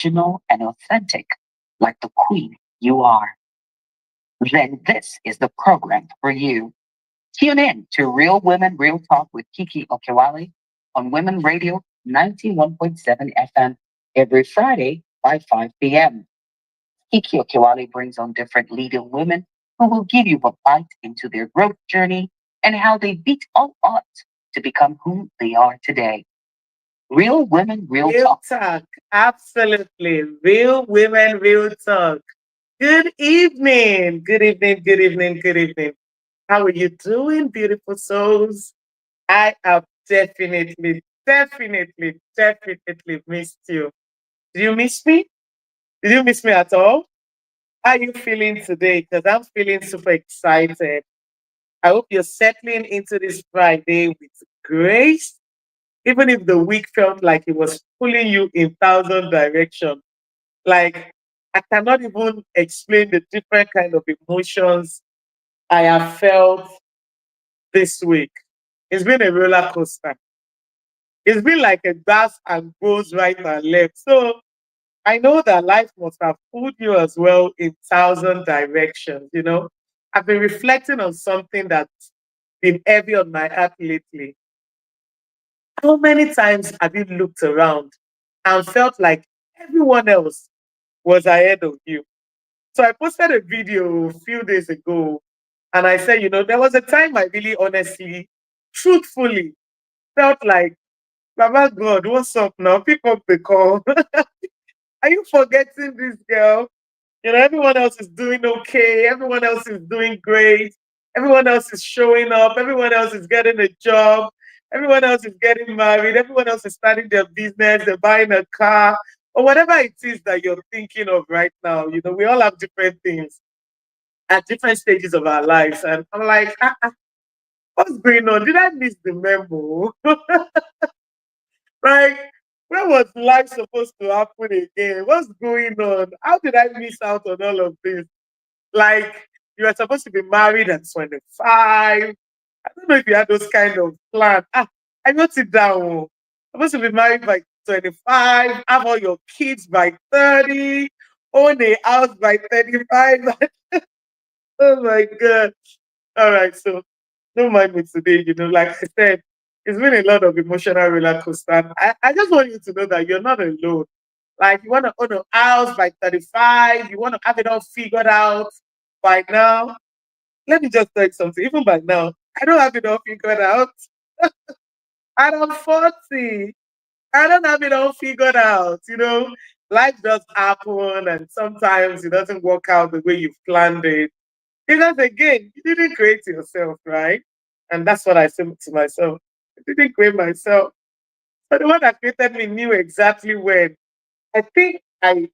original and authentic, like the queen you are, then this is the program for you. Tune in to Real Women, Real Talk with Kiki Okiwale on Women Radio 91.7 FM every Friday by 5 p.m. Kiki Okiwale brings on different leading women who will give you a bite into their growth journey and how they beat all odds to become who they are today. Real Women, Real Real Talk. talk. Absolutely. Real women, real talk. Good evening. Good evening. Good evening. Good evening. How are you doing, beautiful souls? I have definitely missed you. Did you miss me? Did you miss me at all? How are you feeling today? Because I'm feeling super excited. I hope you're settling into this Friday with grace, even if the week felt like it was pulling you in thousand directions. Like, I cannot even explain the different kind of emotions I have felt this week. It's been a roller coaster. It's been like a gas and goes right and left. So I know that life must have pulled you as well in thousand directions. I've been reflecting on something that's been heavy on my heart lately. How many times have you looked around and felt like everyone else was ahead of you? So I posted a video a few days ago and I said, there was a time I really honestly, truthfully felt like, Baba God, what's up now? Pick up the call. Are you forgetting this girl? Everyone else is doing okay. Everyone else is doing great. Everyone else is showing up. Everyone else is getting a job. Everyone else is getting married. Everyone else is starting their business. They're buying a car or whatever it is that you're thinking of right now. We all have different things at different stages of our lives. And I'm like, what's going on? Did I miss the memo? Like, when was life supposed to happen again? What's going on? How did I miss out on all of this? Like, you were supposed to be married at 25. I don't know if you had those kind of plans. I wrote it down. Supposed to be married by 25, have all your kids by 30, own a house by 35. Oh my God. All right, so don't mind me today. Like I said, it's been a lot of emotional roller coaster. I just want you to know that you're not alone. Like, you want to own a house by 35, you want to have it all figured out by now. Let me just tell you something. Even by now, I don't have it all figured out. And I'm 40. I don't have it all figured out. Life does happen, and sometimes it doesn't work out the way you've planned it. Because again, you didn't create yourself, right? And that's what I said to myself. I didn't create myself. But the one that created me knew exactly when. I think I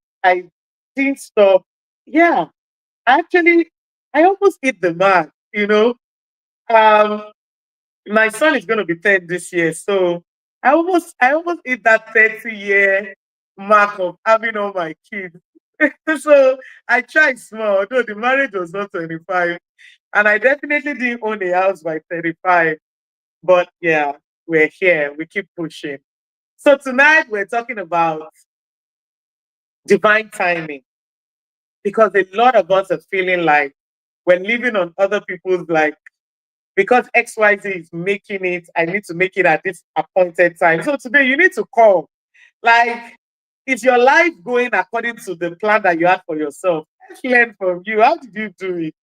didn't stop. Yeah, actually, I almost hit the mark. Um, my son is going to be 10 this year, so I almost hit that 30-year mark of having all my kids. So I tried small, although the marriage was not 25, and I definitely didn't own a house by 35. But yeah, we're here. We keep pushing. So tonight we're talking about divine timing, because a lot of us are feeling like we're living on other people's, like, because XYZ is making it, I need to make it at this appointed time. So today you need to call. Like, is your life going according to the plan that you had for yourself? Let's learn from you. How did you do it?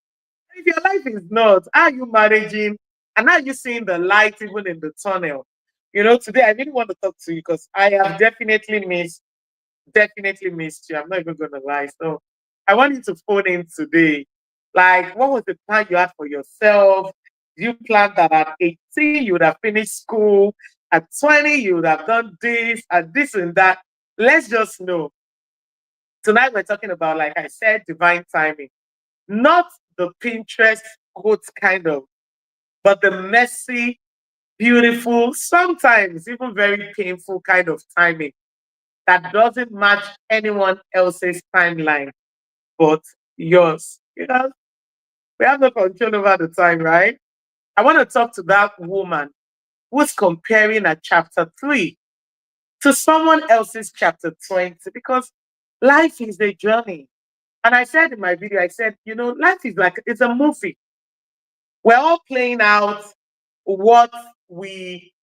If your life is not, how are you managing? And how are you seeing the light even in the tunnel? Today I really want to talk to you because I have definitely missed you. I'm not even gonna lie. So I want you to phone in today. Like, what was the plan you had for yourself? You planned that at 18 you would have finished school, at 20 you would have done this and this and that. Let's just know. Tonight we're talking about, like I said, divine timing. Not the Pinterest quote kind of, but the messy, beautiful, sometimes even very painful kind of timing that doesn't match anyone else's timeline but yours. We have no control over the time, right? I want to talk to that woman who's comparing a chapter 3 to someone else's chapter 20, because Life is a journey. And I said in my video, I said, life is like, it's a movie. We're all playing out what we,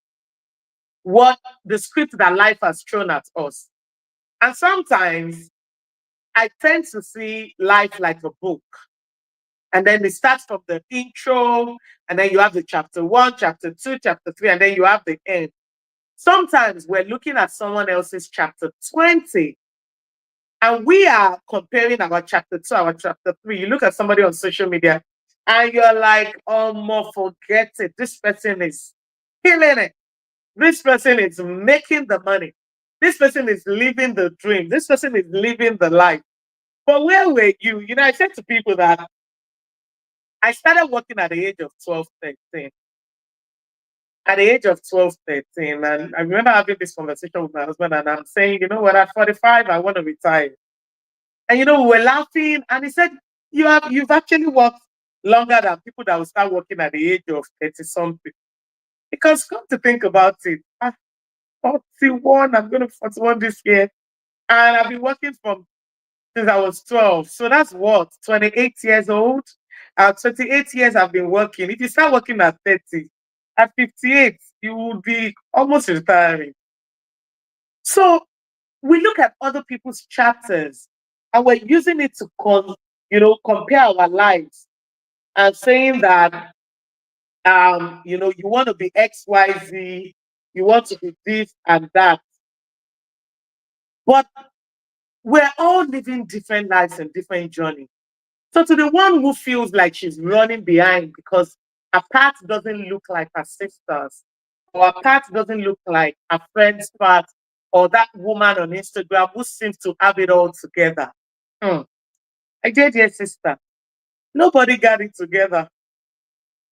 what the script that life has thrown at us. And sometimes I tend to see life like a book. And then it starts from the intro, and then you have the chapter 1, chapter 2, chapter 3, and then you have the end. Sometimes we're looking at someone else's chapter 20, and we are comparing our chapter 2, our chapter 3. You look at somebody on social media, and you're like, oh, more forget it. This person is killing it. This person is making the money. This person is living the dream. This person is living the life. But where were you? I said to people that I started working at the age of 12, 13. At the age of 12, 13, and I remember having this conversation with my husband, and I'm saying, what, at 45, I want to retire. And we were laughing, and he said, you've actually worked longer than people that will start working at the age of 30 something. Because come to think about it, I'm 41, I'm going to 41 this year. And I've been working since I was 12. So that's what, 28 years old? At 28 years, I've been working. If you start working at 30, at 58, you will be almost retiring. So we look at other people's chapters and we're using it to compare our lives and saying that, you want to be XYZ, you want to be this and that. But we're all living different lives and different journeys. So to the one who feels like she's running behind because her path doesn't look like her sister's, or her path doesn't look like her friend's path, or that woman on Instagram who seems to have it all together. I did, dear sister. Nobody got it together.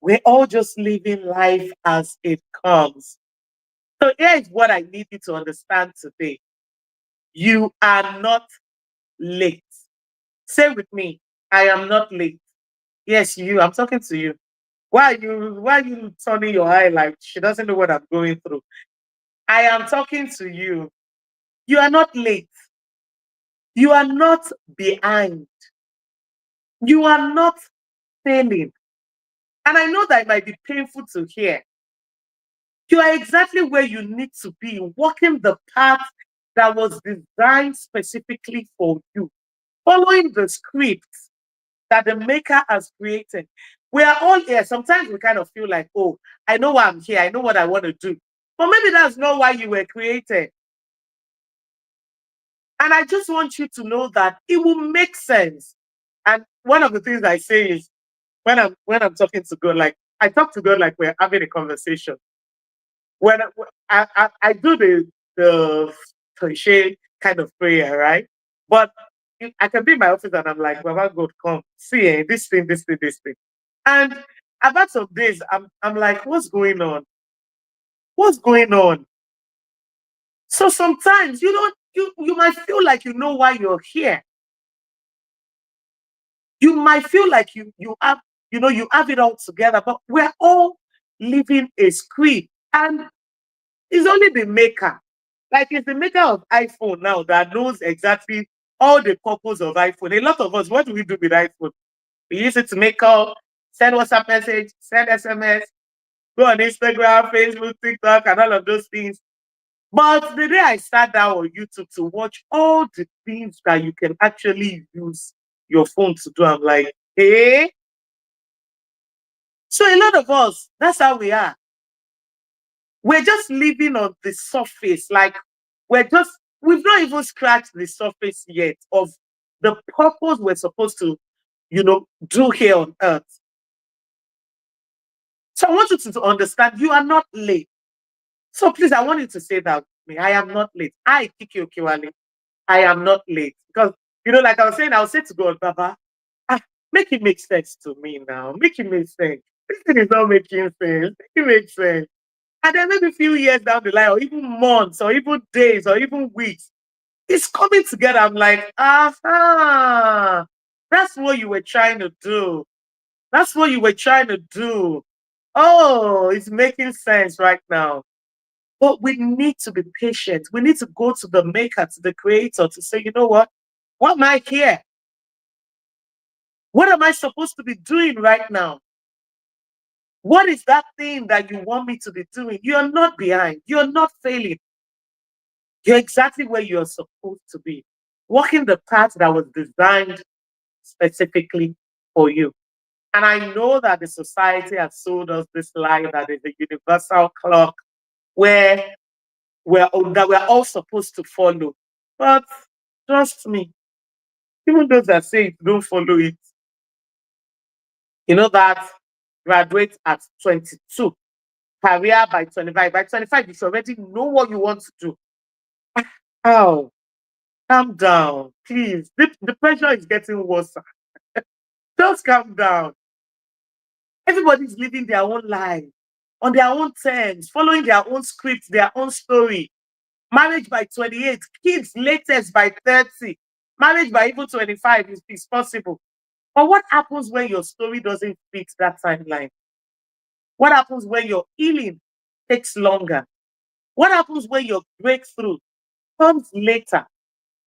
We're all just living life as it comes. So here is what I need you to understand today. You are not late. Say with me, I am not late. Yes, I'm talking to you. Why are you turning your eye like she doesn't know what I'm going through? I am talking to you. You are not late. You are not behind. You are not failing. And I know that it might be painful to hear. You are exactly where you need to be, walking the path that was designed specifically for you, following the script that the maker has created. We are all here. Sometimes we kind of feel like, oh, I know why I'm here. I know what I want to do. But maybe that's not why you were created. And I just want you to know that it will make sense. And one of the things I say is when I'm talking to God, like I talk to God like we're having a conversation. When I do the cliche kind of prayer, right? But I can be in my office and I'm like, Baba God, come see this thing, this thing, this thing. And about some days, I'm like, what's going on? What's going on? So sometimes you might feel like you know why you're here. You might feel like you have you have it all together, but we're all living a script, and it's only the maker. Like it's the maker of iPhone now that knows exactly all the purpose of iPhone. A lot of us, what do we do with iPhone? We use it to make call, send WhatsApp message, send SMS, go on Instagram, Facebook, TikTok, and all of those things. But the day I sat down on YouTube to watch all the things that you can actually use your phone to do, I'm like, hey. So a lot of us, that's how we are. We're just living on the surface, like we've not even scratched the surface yet of the purpose we're supposed to, do here on earth. So I want you to understand you are not late. So please, I want you to say that with me. I am not late. I, Kiki Okiwale, I am not late. Because, like I was saying, I'll say to God, Baba, make it make sense to me now. Make it make sense. This thing is not making sense. Make it make sense. And then maybe a few years down the line, or even months, or even days, or even weeks, it's coming together. I'm like, aha, that's what you were trying to do. That's what you were trying to do. Oh, it's making sense right now. But we need to be patient. We need to go to the maker, to the creator, to say, you know what? What am I here? What am I supposed to be doing right now? What is that thing that you want me to be doing? You're not behind. You're not failing. You're exactly where you're supposed to be. Walking the path that was designed specifically for you. And I know that the society has sold us this lie that is a universal clock where that we're all supposed to follow. But trust me, even those that say it don't follow it, you know that graduate at 22, career by 25. By 25, you should already know what you want to do. Oh, calm down, please. The pressure is getting worse. Just calm down. Everybody's living their own life on their own terms, following their own script, their own story. Marriage by 28, kids latest by 30, marriage by even 25 is possible. But what happens when your story doesn't fit that timeline? What happens when your healing takes longer? What happens when your breakthrough comes later?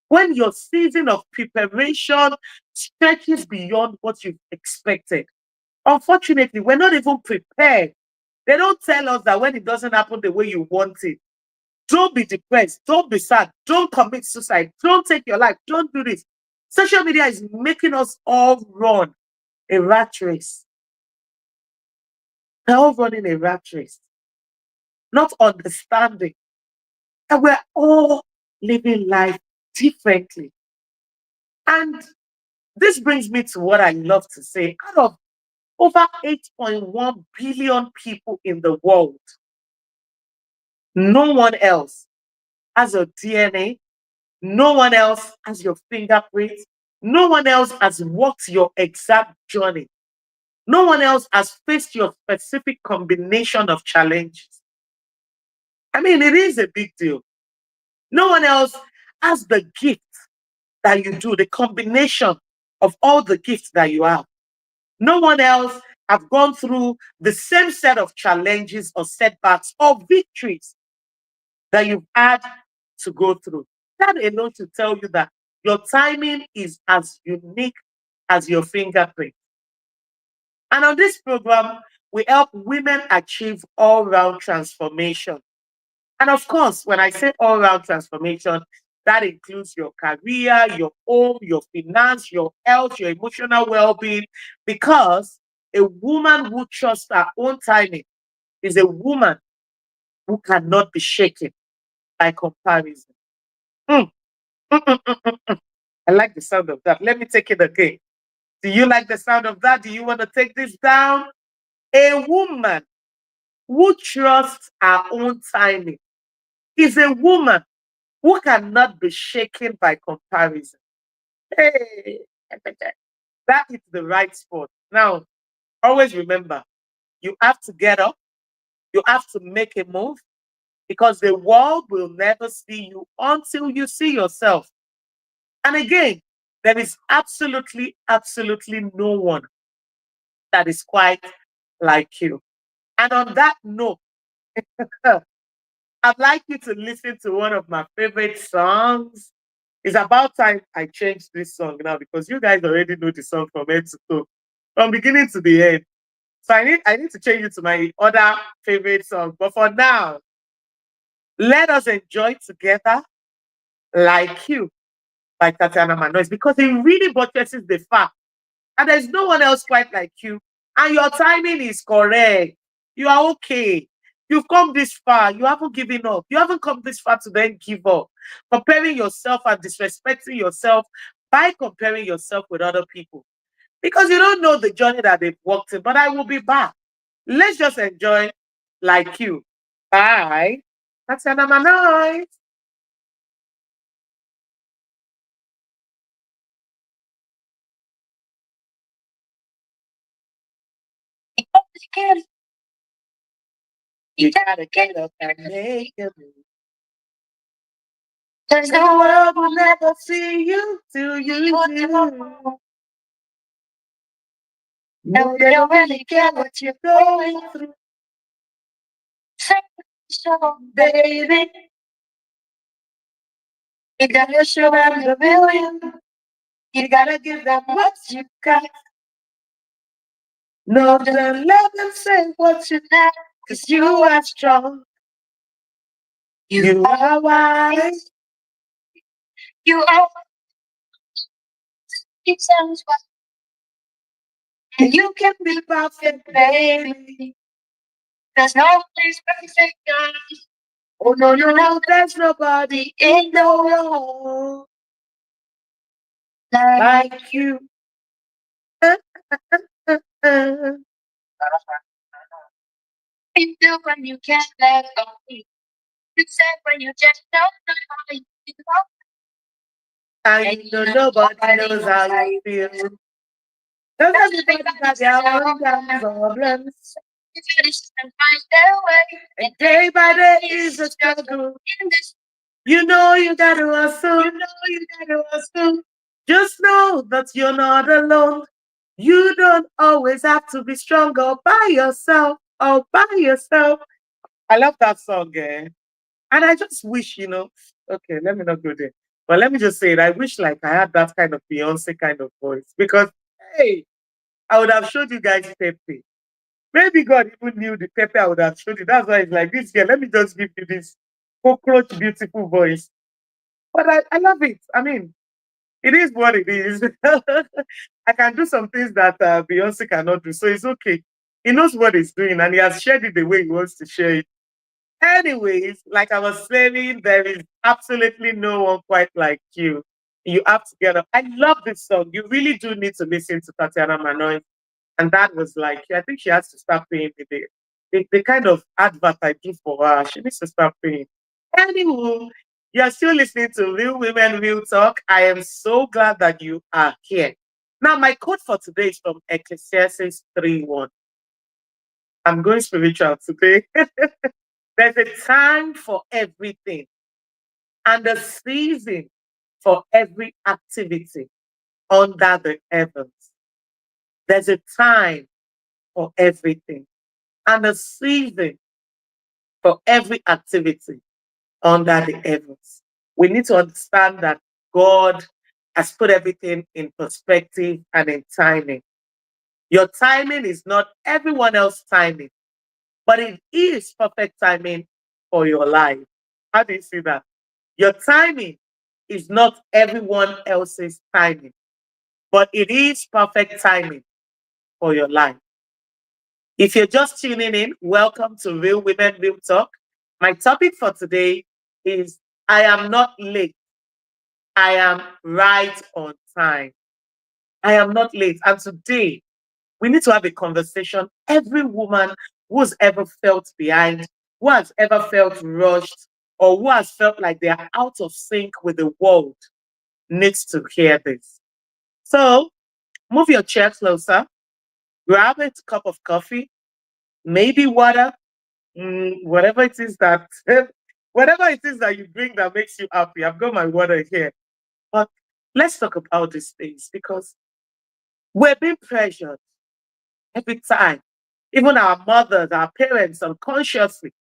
When your season of preparation stretches beyond what you've expected? Unfortunately, we're not even prepared. They don't tell us that when it doesn't happen the way you want it, don't be depressed, don't be sad, don't commit suicide, don't take your life, don't do this. Social media is making us all run a rat race. We're all running a rat race, not understanding that we're all living life differently. And this brings me to what I love to say. Out of over 8.1 billion people in the world, no one else has your DNA, no one else has your fingerprint, no one else has walked your exact journey, no one else has faced your specific combination of challenges. I mean, it is a big deal. No one else has the gift that you do, the combination of all the gifts that you have. No one else have gone through the same set of challenges or setbacks or victories that you've had to go through. That alone to tell you that your timing is as unique as your fingerprint. And on this program, we help women achieve all-round transformation. And of course, when I say all-round transformation, that includes your career, your home, your finance, your health, your emotional well-being, because a woman who trusts her own timing is a woman who cannot be shaken by comparison. Mm, mm, mm, mm, mm, mm. I like the sound of that. Let me take it again. Do you like the sound of that? Do you want to take this down? A woman who trusts her own timing is a woman who cannot be shaken by comparison. Hey, that is the right spot. Now, always remember, you have to get up, you have to make a move, because the world will never see you until you see yourself. And again, there is absolutely, absolutely no one that is quite like you. And on that note, I'd like you to listen to one of my favorite songs. It's about time I changed this song now, because you guys already know the song from end to toe, from beginning to the end. So I need to change it to my other favorite song. But for now, let us enjoy together Like You by Tatiana Manois, because it really buttresses the fact and there's no one else quite like you. And your timing is correct. You are okay. You've come this far. You haven't given up. You haven't come this far to then give up. Comparing yourself and disrespecting yourself by comparing yourself with other people. Because you don't know the journey that they've walked in. But I will be back. Let's just enjoy Like You. Bye. That's my night. You gotta get up and make a move. Cause the world will never see you till you do. No, they don't really care what you're going through. So, baby, you gotta show them the million. You gotta give them what you got. No, don't let them say what you not, cause you are strong. You are wise. You are it sounds wise. And you can be perfect, baby. There's no place perfect, guys. Oh no, no, there's nobody in the world like you. You do when you can't let go. You say when you just don't know how you feel. And you know nobody knows how you feel. Does everybody got their own damn problems? You try to find their way. And day by day is a struggle. In this, You know you gotta hustle. You know you gotta hustle. Just know that you're not alone. You don't always have to be strong all by yourself. All by yourself. I love that song, eh? And I just wish, okay, let me not go there. But let me just say it. I wish like I had that kind of Beyonce kind of voice. Because hey, I would have showed you guys Pepe. Maybe God even knew the Pepe I would have showed you. That's why it's like this girl, let me just give you this cockroach beautiful voice. But I love it. I mean, it is what it is. I can do some things that Beyonce cannot do. So it's okay. He knows what he's doing and he has shared it the way he wants to share it. Anyways, like I was saying, there is absolutely no one quite like you. You have to get up. I love this song. You really do need to listen to Tatiana Manoy. And that was like, I think she has to start paying me the kind of advert I do for her. She needs to start paying. Anywho, you're still listening to Real Women, Real Talk. I am so glad that you are here. Now, my quote for today is from Ecclesiastes 3:1. I'm going spiritual today. There's a time for everything and a season for every activity under the heavens. There's a time for everything and a season for every activity under the heavens. We need to understand that God has put everything in perspective and in timing. Your timing is not everyone else's timing, but it is perfect timing for your life. How do you see that? Your timing is not everyone else's timing, but it is perfect timing for your life. If you're just tuning in, welcome to Real Women, Real Talk. My topic for today is I am not late. I am right on time. I am not late. And today, we need to have a conversation. Every woman who's ever felt behind, who has ever felt rushed, or who has felt like they are out of sync with the world needs to hear this. So, move your chair closer, grab a cup of coffee, maybe water, whatever it is that whatever it is that you drink that makes you happy. I've got my water here. But let's talk about these things because we're being pressured every time. Even our mothers, our parents, unconsciously.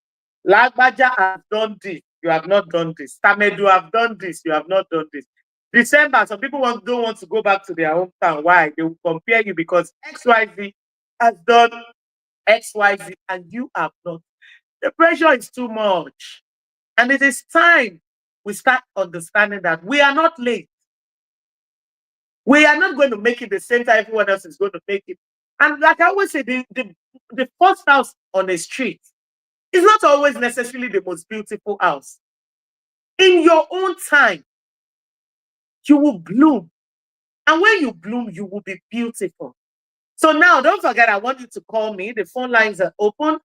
Lagbaja has done this, you have not done this. Tamedu have done this, you have not done this. December, some people don't want to go back to their hometown. Why? They will compare you because XYZ has done XYZ and you have not. The pressure is too much. And it is time we start understanding that we are not late. We are not going to make it the same time everyone else is going to make it. And like I always say, the first house on the street is not always necessarily the most beautiful house. In your own time, you will bloom. And when you bloom, you will be beautiful. So now, don't forget, I want you to call me. The phone lines are open.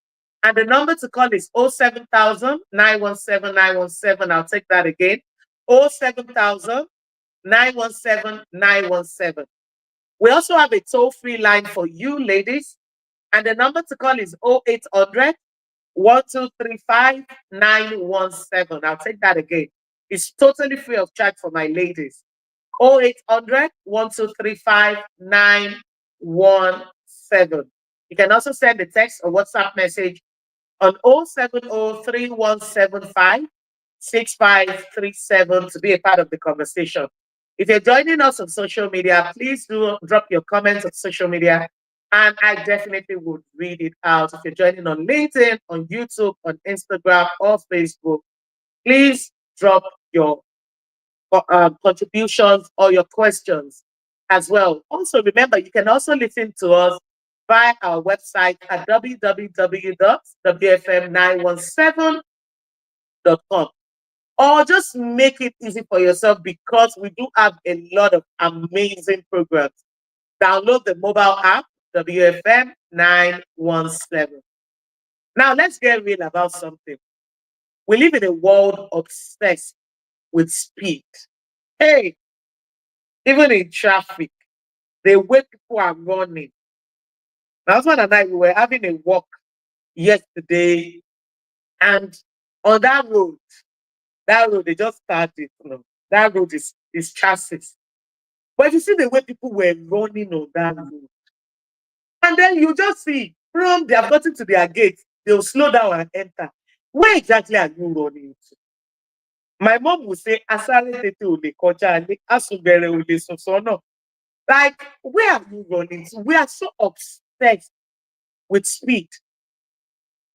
And the number to call is 07000 917 917. I'll take that again. 07000 917 917. We also have a toll-free line for you, ladies. And the number to call is 0800 1235 917. I'll take that again. It's totally free of charge for my ladies. 0800 1235 917. You can also send a text or WhatsApp message on 0703175 6537 to be a part of the conversation. If you're joining us on social media, please do drop your comments on social media, and I definitely would read it out. If you're joining on LinkedIn, on YouTube, on Instagram, or Facebook, please drop your contributions or your questions as well. Also, remember, you can also listen to us via our website at www.wfm917.com, or just make it easy for yourself, because we do have a lot of amazing programs. Download the mobile app, WFM 917. Now, let's get real about something. We live in a world obsessed with speed. Hey, even in traffic, the way people are running. My husband and I, we were having a walk yesterday, and on that road, they just started, that road is chassis. But if you see the way people were running on that road, and then you just see, from they have gotten to their gate, they'll slow down and enter. Where exactly are you running to? My mom would say, "Asare tete o le koja ale, asubere o le sun sona." Like, where are you running to? We are so obsessed with speed.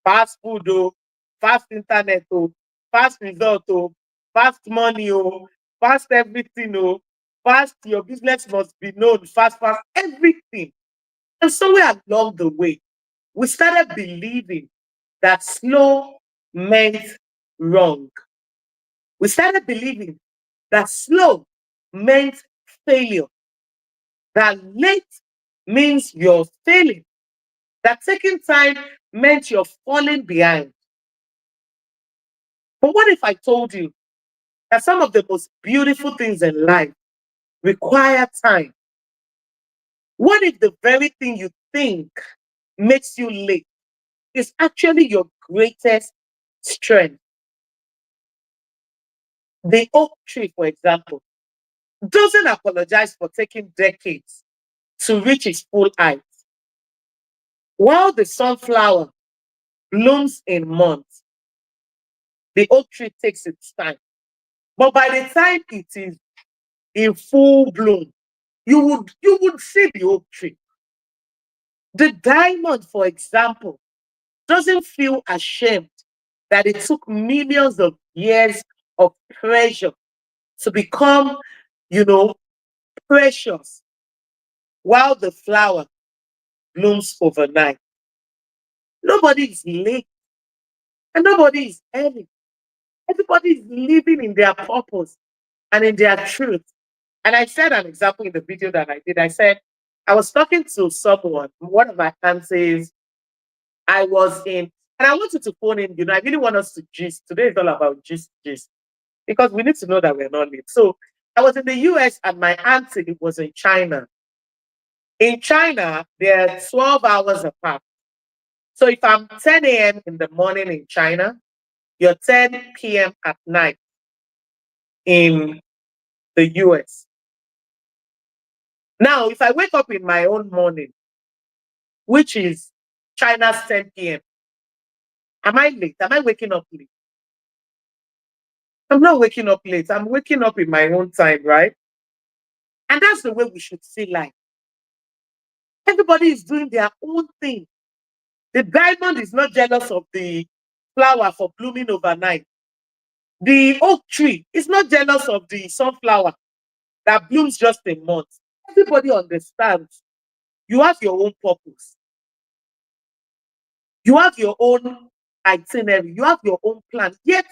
Fast food, oh, fast internet, oh, fast result, oh, fast money, oh, fast everything, oh, fast your business must be known, fast, everything. And somewhere along the way, we started believing that slow meant wrong. We started believing that slow meant failure, that late means you're failing, that taking time meant you're falling behind. But what if I told you that some of the most beautiful things in life require time? What if the very thing you think makes you late is actually your greatest strength? The oak tree, for example, doesn't apologize for taking decades to reach its full height, while the sunflower blooms in months. The oak tree takes its time. But by the time it is in full bloom, you would see the oak tree. The diamond, for example, doesn't feel ashamed that it took millions of years of pressure to become, you know, precious, while the flower blooms overnight. Nobody is late and nobody is early. Everybody is living in their purpose and in their truth. And I said an example in the video that I did. I said, I was talking to someone, one of my aunties. I was in, and I wanted to phone in. I really want us to gist. Today is all about gist, because we need to know that we're not late. So I was in the US and my auntie was in China. In China, they're 12 hours apart. So if I'm 10 a.m. in the morning in China, you're 10 p.m. at night in the US. Now, if I wake up in my own morning, which is China's 10 p.m., am I late? Am I waking up late? I'm not waking up late. I'm waking up in my own time, right? And that's the way we should see life. Everybody is doing their own thing. The diamond is not jealous of the flower for blooming overnight. The oak tree is not jealous of the sunflower that blooms just a month. Everybody understands you have your own purpose. You have your own itinerary. You have your own plan. Yet,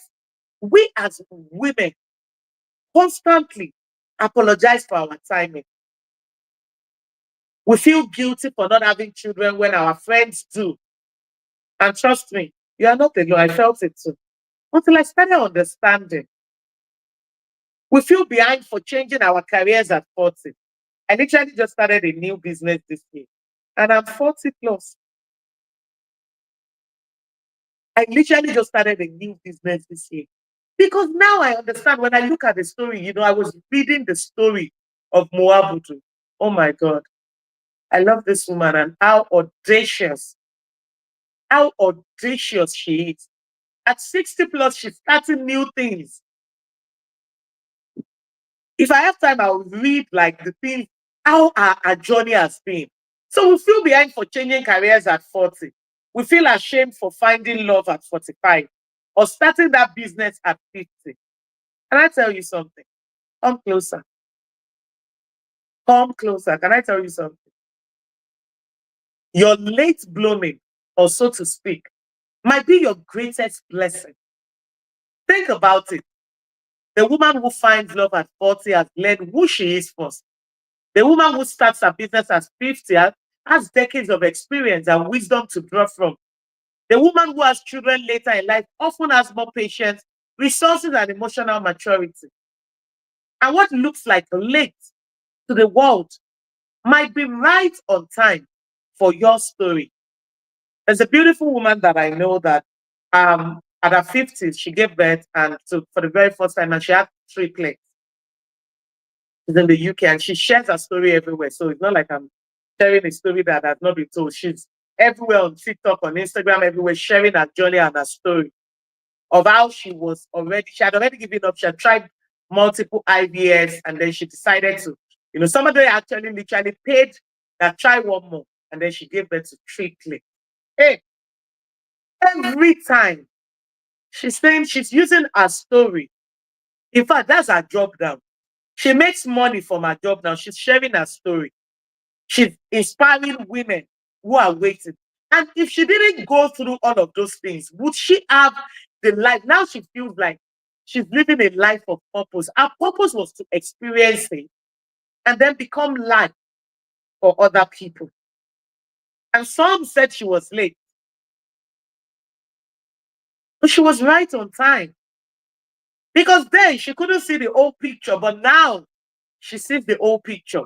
we as women constantly apologize for our timing. We feel guilty for not having children when our friends do. And trust me, you are not alone. I felt it too. Until I started understanding. We feel behind for changing our careers at 40. I literally just started a new business this year. And I'm 40 plus. I literally just started a new business this year. Because now I understand, when I look at the story, I was reading the story of Moabudu. Oh my God. I love this woman and how audacious she is. At 60 plus, she's starting new things. If I have time, I'll read like the thing, how our journey has been. So we feel behind for changing careers at 40. We feel ashamed for finding love at 45 or starting that business at 50. Can I tell you something? Come closer. Come closer. Can I tell you something? Your late blooming, or so to speak, might be your greatest blessing. Think about it. The woman who finds love at 40 has learned who she is first. The woman who starts her business at 50 has decades of experience and wisdom to draw from. The woman who has children later in life often has more patience, resources, and emotional maturity. And what looks like late to the world might be right on time for your story. There's a beautiful woman that I know that at her 50s, she gave birth and for the very first time, and she had triplets. She's in the UK and she shares her story everywhere. So it's not like I'm sharing a story that has not been told. She's everywhere on TikTok, on Instagram, everywhere, sharing her journey and her story of how she had already given up. She had tried multiple IVS and then she decided to, somebody actually literally paid that try one more and then she gave birth to triplets. Hey, every time she's saying she's using her story. In fact, that's her job now. She makes money from her job now. She's sharing her story. She's inspiring women who are waiting. And if she didn't go through all of those things, would she have the life? Now she feels like she's living a life of purpose. Her purpose was to experience it and then become light for other people. And some said she was late. But she was right on time. Because then she couldn't see the whole picture, but now she sees the whole picture.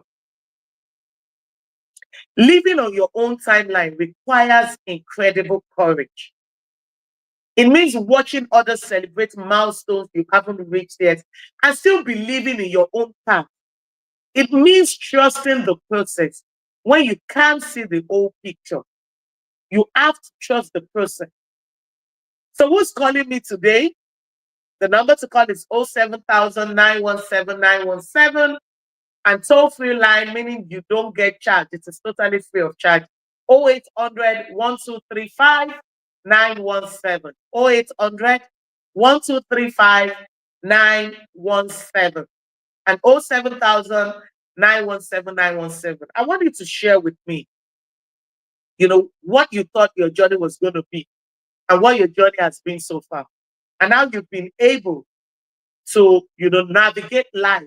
Living on your own timeline requires incredible courage. It means watching others celebrate milestones you haven't reached yet and still believing in your own path. It means trusting the process when you can't see the whole picture. You have to trust the process. So who's calling me today? The number to call is 07000 917 917. And toll-free line, meaning you don't get charged. It is totally free of charge. 0800 1235 917. 0800 1235 917. And 07000 917 917. I want you to share with me, what you thought your journey was going to be and what your journey has been so far. And how you've been able to, navigate life.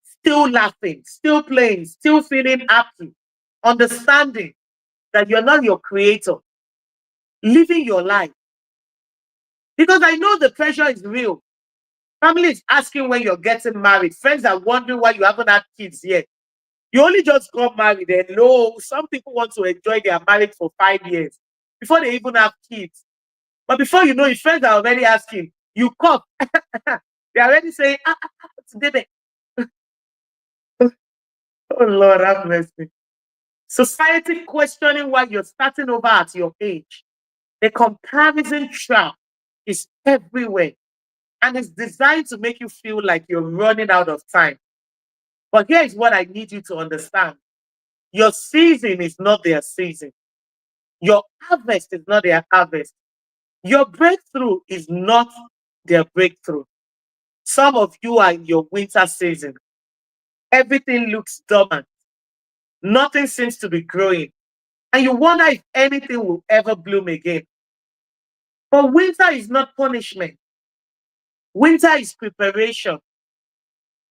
Still laughing, still playing, still feeling happy, understanding that you're not your creator, living your life. Because I know the pressure is real. Family is asking when you're getting married. Friends are wondering why you haven't had kids yet. You only just got married. And no, some people want to enjoy their marriage for 5 years before they even have kids. But before you know, your friends are already asking, you cough. They're already saying, today. Oh Lord, have mercy. Society questioning why you're starting over at your age. The comparison trap is everywhere and it's designed to make you feel like you're running out of time. But here is what I need you to understand. Your season is not their season. Your harvest is not their harvest. Your breakthrough is not their breakthrough. Some of you are in your winter season. Everything looks dormant. Nothing seems to be growing. And you wonder if anything will ever bloom again. But winter is not punishment. Winter is preparation.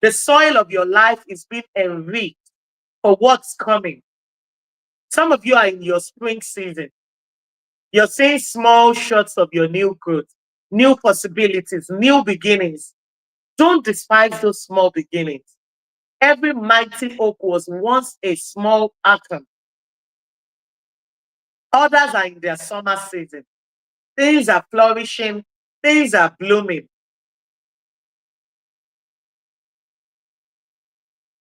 The soil of your life is being enriched for what's coming. Some of you are in your spring season. You're seeing small shots of your new growth, new possibilities, new beginnings. Don't despise those small beginnings. Every mighty oak was once a small atom. Others are in their summer season. Things are flourishing. Things are blooming.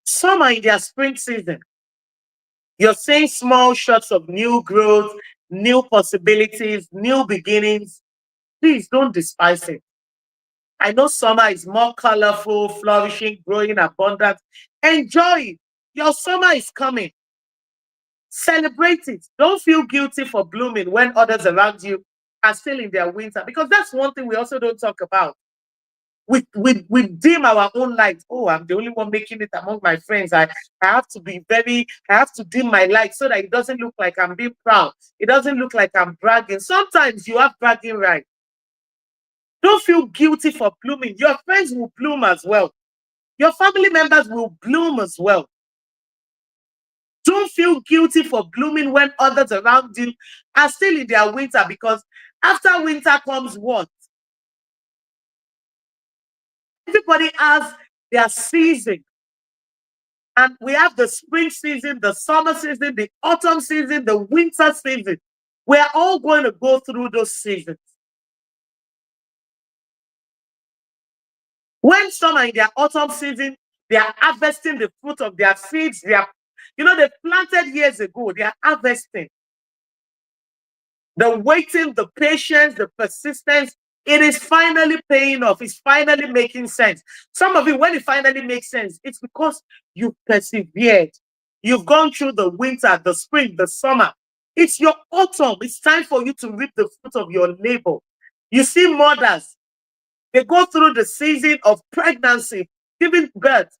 Some are in their spring season. You're seeing small shots of new growth, new possibilities, new beginnings. Please don't despise it. I know summer is more colorful, flourishing, growing, abundant. Enjoy it. Your summer is coming. Celebrate it. Don't feel guilty for blooming when others around you are still in their winter, because that's one thing we also don't talk about. We dim our own light. Oh, I'm the only one making it among my friends. I have to I have to dim my light so that it doesn't look like I'm being proud. It doesn't look like I'm bragging. Sometimes you have bragging right. Don't feel guilty for blooming. Your friends will bloom as well. Your family members will bloom as well. Don't feel guilty for blooming when others around you are still in their winter, because after winter comes what? Everybody has their season. And we have the spring season, the summer season, the autumn season, the winter season. We're all going to go through those seasons. When some are in their autumn season, they are harvesting the fruit of their seeds. They planted years ago, they are harvesting. The waiting, the patience, the persistence, it is finally paying off. It's finally making sense. Some of you, when it finally makes sense, it's because you persevered. You've gone through the winter, the spring, the summer. It's your autumn. It's time for you to reap the fruit of your labor. You see mothers, they go through the season of pregnancy, giving birth,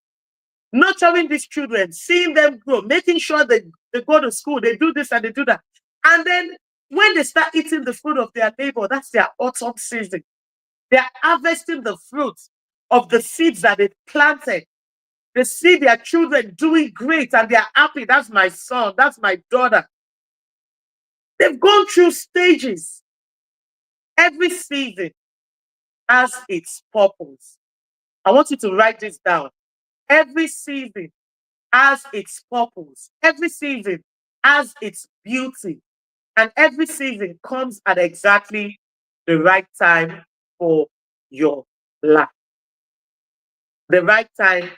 nurturing these children, seeing them grow, making sure they go to school, they do this and they do that. And then when they start eating the fruit of their labor, that's their autumn season. They're harvesting the fruits of the seeds that they planted. They see their children doing great and they're happy. That's my son, that's my daughter. They've gone through stages. Every season has its purpose. I want you to write this down. Every season has its purpose. Every season has its beauty. And every season comes at exactly the right time for your life. The right time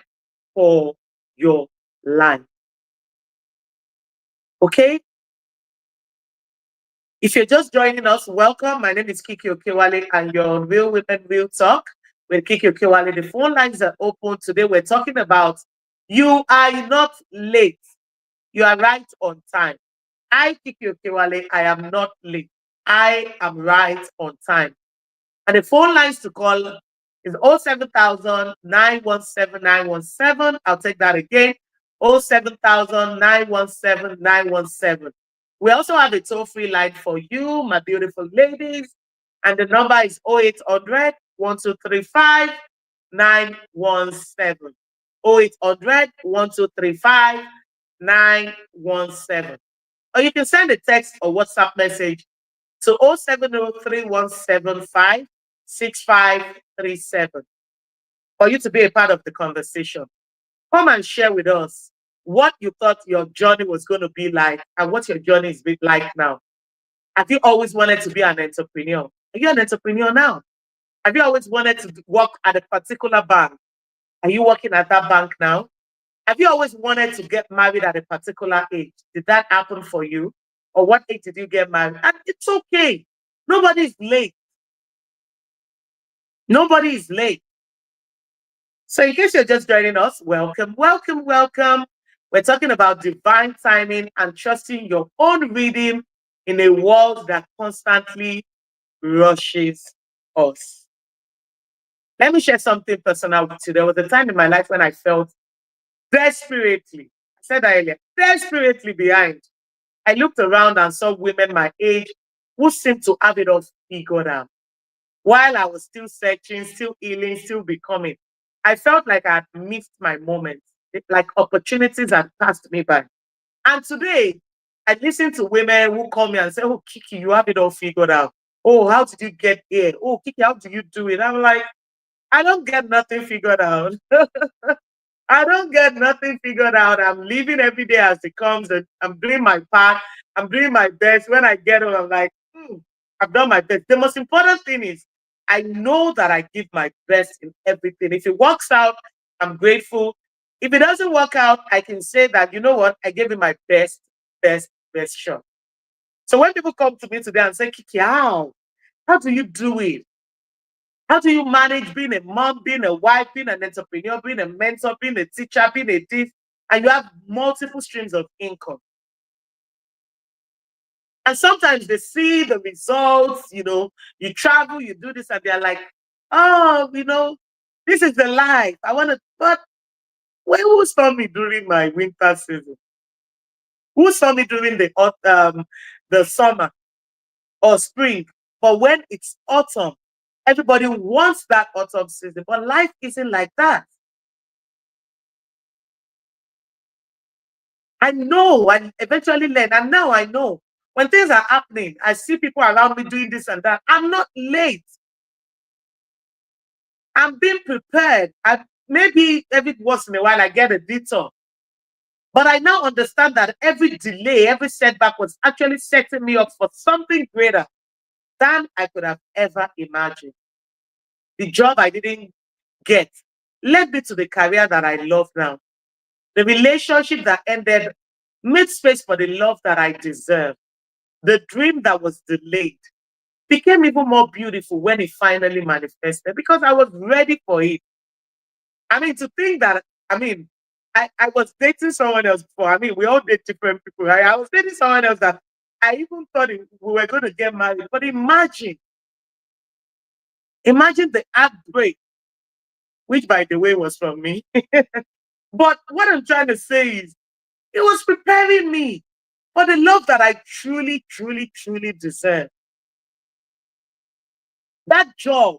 for your life. Okay? If you're just joining us, welcome. My name is Kiki Okewale and you're on Real Women, Real Talk with Kiki Okewale. The phone lines are open. Today we're talking about you are not late. You are right on time. I, Kiki Okewale, I am not late. I am right on time. And the phone lines to call is 07000 917 917. I'll take that again. 07000 917 917. We also have a toll-free line for you, my beautiful ladies. And the number is 0800 1235 917. 0800 1235 917. Or you can send a text or WhatsApp message to 07031756537 for you to be a part of the conversation. Come and share with us what you thought your journey was going to be like and what your journey is like now. Have you always wanted to be an entrepreneur? Are you an entrepreneur now? Have you always wanted to work at a particular bank? Are you working at that bank now? Have you always wanted to get married at a particular age? Did that happen for you? Or what age did you get married? And it's okay. Nobody's late. Nobody is late. So in case you're just joining us, welcome, welcome, welcome. We're talking about divine timing and trusting your own rhythm in a world that constantly rushes us. Let me share something personal with you. There was a time in my life when I felt desperately, I said that earlier, desperately behind. I looked around and saw women my age who seemed to have it all figured out. While I was still searching, still healing, still becoming, I felt like I had missed my moment, like opportunities had passed me by. And today, I listen to women who call me and say, "Oh, Kiki, you have it all figured out. Oh, how did you get here? Oh, Kiki, how do you do it?" I'm like, I don't get nothing figured out. I don't get nothing figured out. I'm living every day as it comes, and I'm doing my part. I'm doing my best. When I get home, I'm like, I've done my best. The most important thing is I know that I give my best in everything. If it works out, I'm grateful. If it doesn't work out, I can say that, you know what, I gave it my best, best, best shot. So when people come to me today and say, Kiki, how do you do it? How do you manage being a mom, being a wife, being an entrepreneur, being a mentor, being a teacher, being a thief, and you have multiple streams of income? And sometimes they see the results, you travel, you do this, and they're like, oh, this is the life. I want to, but who saw me during my winter season? Who saw me during the summer or spring? But when it's autumn, everybody wants that autumn season, but life isn't like that. I know, and eventually learn, and now I know when things are happening, I see people around me doing this and that. I'm not late. I'm being prepared. Maybe every once in a while I get a detour. But I now understand that every delay, every setback was actually setting me up for something greater than I could have ever imagined. The job I didn't get led me to the career that I love now. The relationship that ended made space for the love that I deserve. The dream that was delayed became even more beautiful when it finally manifested because I was ready for it. I mean, to think that, I was dating someone else before. I mean, we all date different people, right? I was dating someone else that I even thought we were going to get married. But imagine the heartbreak, which, by the way, was from me. But what I'm trying to say is, it was preparing me for the love that I truly, truly, truly deserve. That job,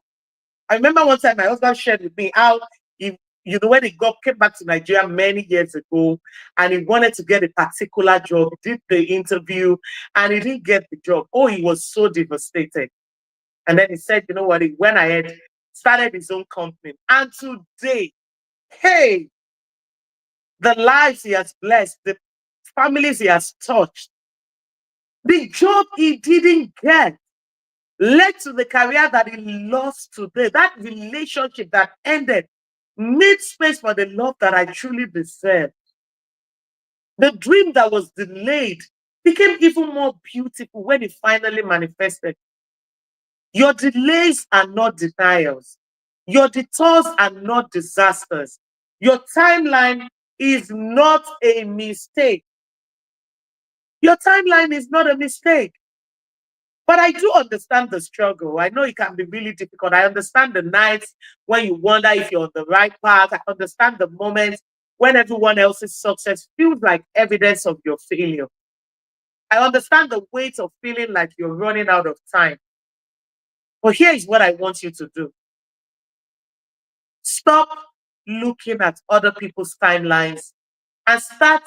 I remember one time my husband shared with me how he, when he came back to Nigeria many years ago and he wanted to get a particular job, he did the interview and he didn't get the job. Oh, he was so devastated. And then he said, you know what, he went ahead, started his own company. And today, hey, the lives he has blessed, the families he has touched, the job he didn't get led to the career that he lost today. That relationship that ended made space for the love that I truly deserve. The dream that was delayed became even more beautiful when it finally manifested. Your delays are not denials. Your detours are not disasters. Your timeline is not a mistake. Your timeline is not a mistake. But I do understand the struggle. I know it can be really difficult. I understand the nights when you wonder if you're on the right path. I understand the moments when everyone else's success feels like evidence of your failure. I understand the weight of feeling like you're running out of time. But here is what I want you to do. Stop looking at other people's timelines and start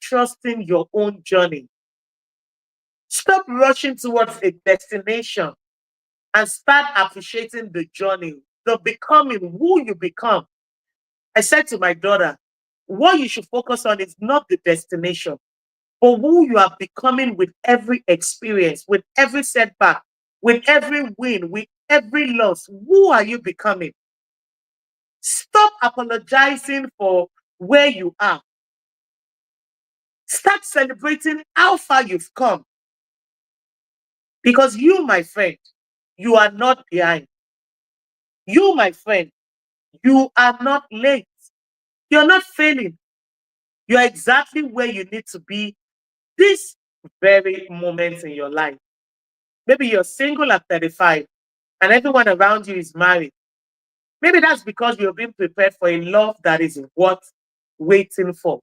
trusting your own journey. Stop rushing towards a destination and start appreciating the journey, the becoming who you become. I said to my daughter, what you should focus on is not the destination, but who you are becoming with every experience, with every setback, with every win, with every loss. Who are you becoming? Stop apologizing for where you are. Start celebrating how far you've come. Because you, my friend, you are not behind. You, my friend, you are not late. You're not failing. You're exactly where you need to be this very moment in your life. Maybe you're single at 35 and everyone around you is married. Maybe that's because you're being prepared for a love that is worth waiting for.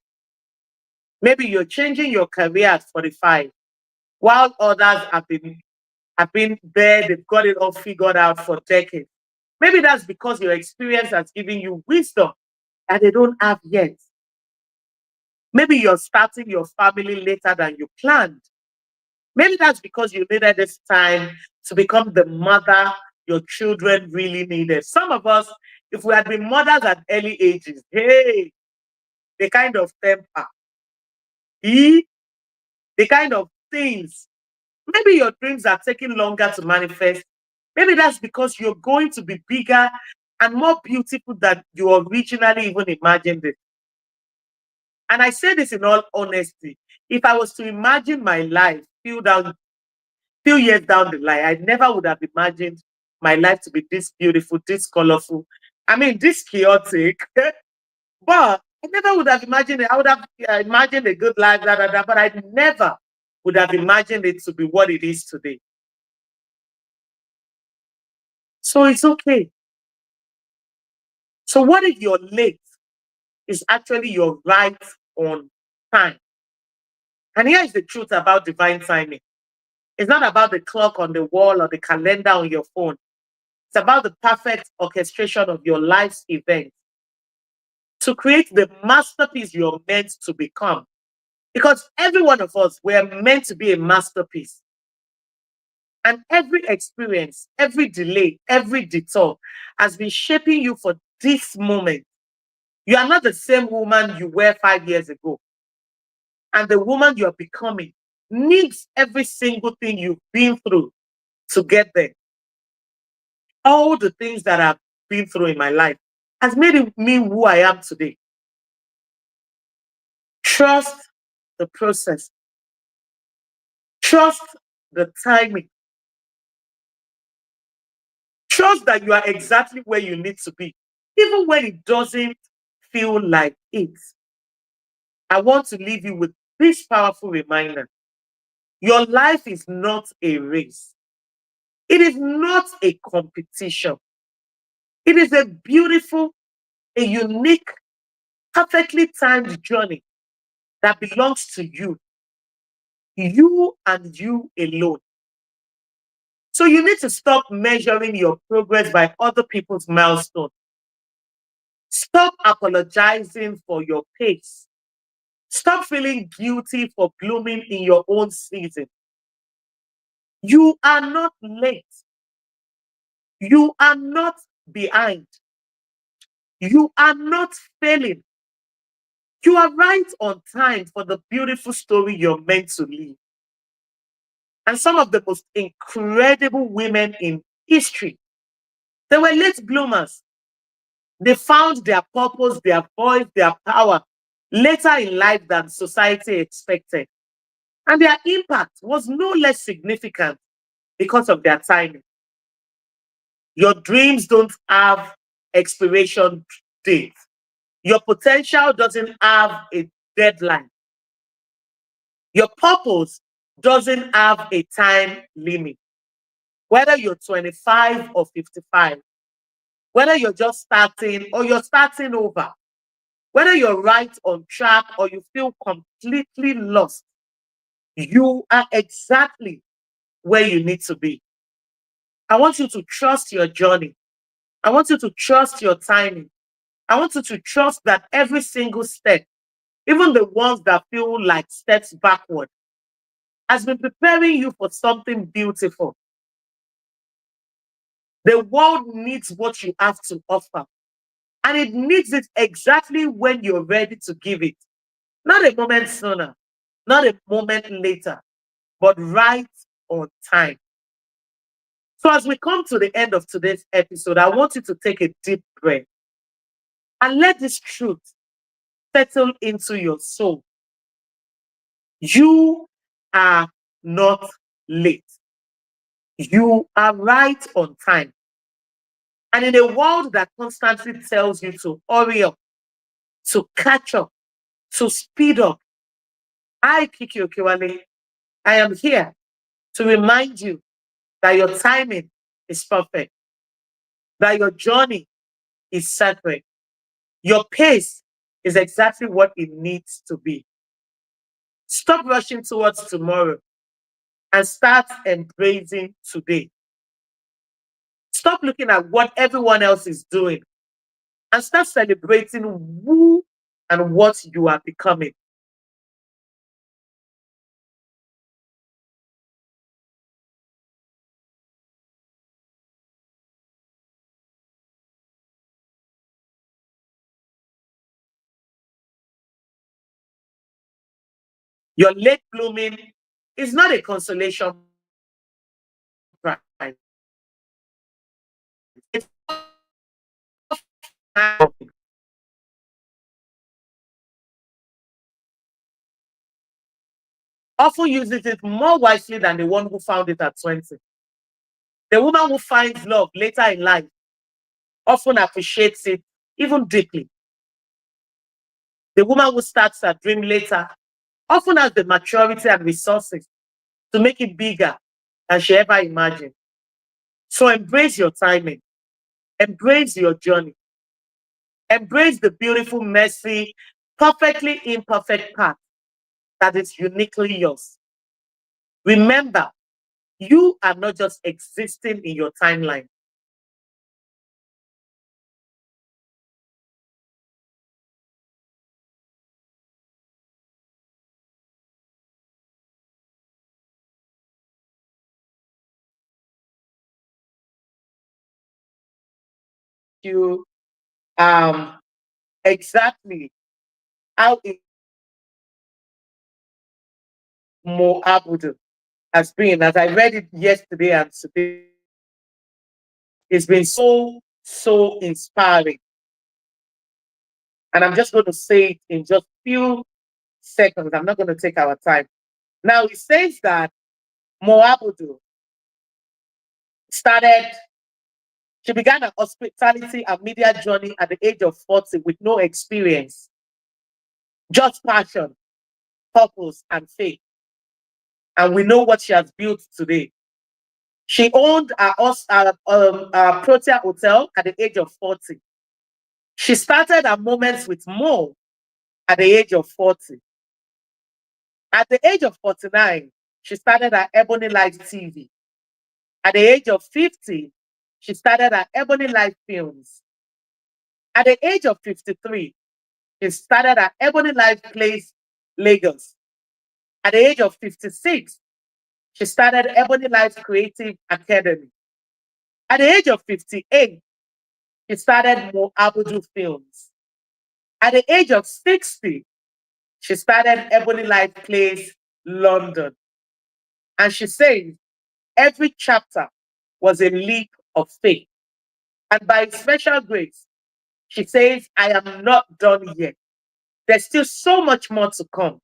Maybe you're changing your career at 45 while others have been there, they've got it all figured out for decades. Maybe that's because your experience has given you wisdom that they don't have yet. Maybe you're starting your family later than you planned. Maybe that's because you needed this time to become the mother your children really needed. Some of us, if we had been mothers at early ages, hey, the kind of temper, the kind of things. Maybe your dreams are taking longer to manifest. Maybe that's because you're going to be bigger and more beautiful than you originally even imagined it. And I say this in all honesty. If I was to imagine my life few years down the line, I never would have imagined my life to be this beautiful, this colorful. I mean, this chaotic. But I never would have imagined it. I would have imagined a good life, but I never would have imagined it to be what it is today. So it's okay. So what if your late is actually your right on time? And here is the truth about divine timing. It's not about the clock on the wall or the calendar on your phone. It's about the perfect orchestration of your life's events to create the masterpiece you're meant to become. Because every one of us, we are meant to be a masterpiece. And every experience, every delay, every detour has been shaping you for this moment. You are not the same woman you were 5 years ago. And the woman you are becoming needs every single thing you've been through to get there. All the things that I've been through in my life has made me who I am today. Trust the process. Trust the timing. Trust that you are exactly where you need to be, even when it doesn't feel like it. I want to leave you with this powerful reminder. Your life is not a race. It is not a competition. It is a beautiful, a unique, perfectly timed journey that belongs to you and you alone. So you need to stop measuring your progress by other people's milestones. Stop apologizing for your pace. Stop feeling guilty for blooming in your own season. You are not late. You are not behind. You are not failing. You are right on time for the beautiful story you're meant to live. And some of the most incredible women in history, they were late bloomers. They found their purpose, their voice, their power later in life than society expected. And their impact was no less significant because of their timing. Your dreams don't have expiration date. Your potential doesn't have a deadline. Your purpose doesn't have a time limit. Whether you're 25 or 55, whether you're just starting or you're starting over, whether you're right on track or you feel completely lost, you are exactly where you need to be. I want you to trust your journey. I want you to trust your timing. I want you to trust that every single step, even the ones that feel like steps backward, has been preparing you for something beautiful. The world needs what you have to offer, and it needs it exactly when you're ready to give it. Not a moment sooner, not a moment later, but right on time. So, as we come to the end of today's episode, I want you to take a deep breath and let this truth settle into your soul. You are not late. You are right on time. And in a world that constantly tells you to hurry up, to catch up, to speed up, I, Kiki Okiwale, I am here to remind you that your timing is perfect, that your journey is sacred, your pace is exactly what it needs to be. Stop rushing towards tomorrow and start embracing today. Stop looking at what everyone else is doing and start celebrating who and what you are becoming. Your late blooming is not a consolation prize. It's often uses it more wisely than the one who found it at 20. The woman who finds love later in life often appreciates it even deeply. The woman who starts her dream later often has the maturity and resources to make it bigger than she ever imagined. So embrace your timing, embrace your journey, embrace the beautiful, messy, perfectly imperfect path that is uniquely yours. Remember, you are not just existing in your timeline. You exactly how Mo Abudu has been. As I read it yesterday and today, it's been so inspiring. And I'm just going to say it in just few seconds. I'm not going to take our time. Now, it says that Mo Abudu started, she began her hospitality and media journey at the age of 40 with no experience, just passion, purpose, and faith. And we know what she has built today. She owned a Protea Hotel at the age of 40. She started her Moments with Mo at the age of 40. At the age of 49, she started her Ebony Life TV. At the age of 50, she started her Ebony Life Films. At the age of 53, she started her Ebony Life Plays Lagos. At the age of 56, she started Ebony Life Creative Academy. At the age of 58, she started Mo Abudu Films. At the age of 60, she started Ebony Life Plays London. And she says every chapter was a leap of faith. And by special grace, she says, I am not done yet. There's still so much more to come.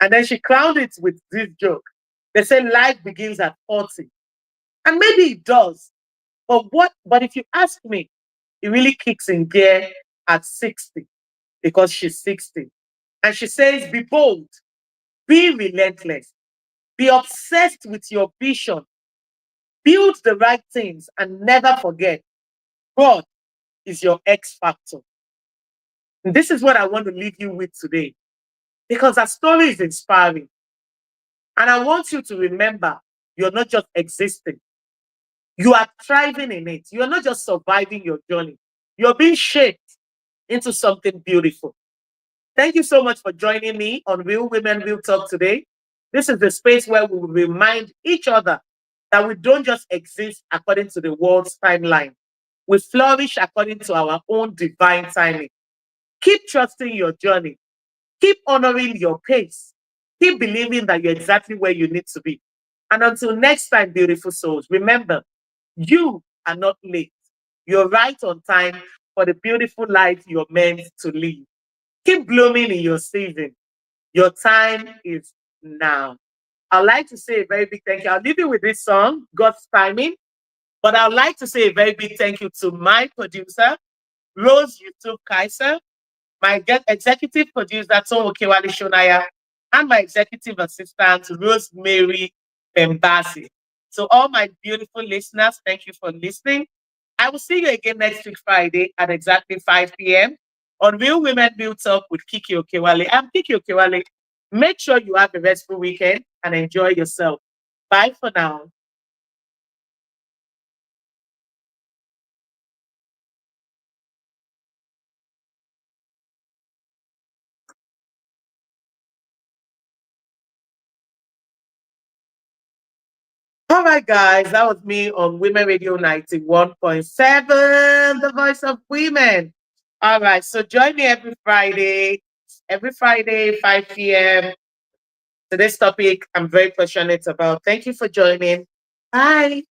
And then she crowned it with this joke. They say life begins at 40. And maybe it does. But if you ask me, it really kicks in gear at 60 because she's 60. And she says, be bold, be relentless, be obsessed with your vision, build the right things, and never forget God is your X factor. And this is what I want to leave you with today because our story is inspiring. And I want you to remember you're not just existing, you are thriving in it. You're not just surviving your journey, you're being shaped into something beautiful. Thank you so much for joining me on Real Women Real Talk today. This is the space where we will remind each other that we don't just exist according to the world's timeline. We flourish according to our own divine timing. Keep trusting your journey. Keep honoring your pace. Keep believing that you're exactly where you need to be. And until next time, beautiful souls, remember, you are not late. You're right on time for the beautiful life you're meant to live. Keep blooming in your season. Your time is now. I'd like to say a very big thank you. I'll leave you with this song, God's Timing. But I'd like to say a very big thank you to my producer, Rose Yusuf Kaiser, my executive producer, Tom Okewale Shonaya, and my executive assistant, Rosemary Bembasi. So all my beautiful listeners, thank you for listening. I will see you again next week, Friday at exactly 5 p.m. on Real Women Real Talk with Kiki Okewale. I'm Kiki Okewale. Make sure you have a restful weekend and enjoy yourself. Bye for now. All right, guys, that was me on Women Radio 91.7, the voice of women. All right, so join me every Friday, 5 p.m. Today's topic I'm very passionate about. Thank you for joining. Bye.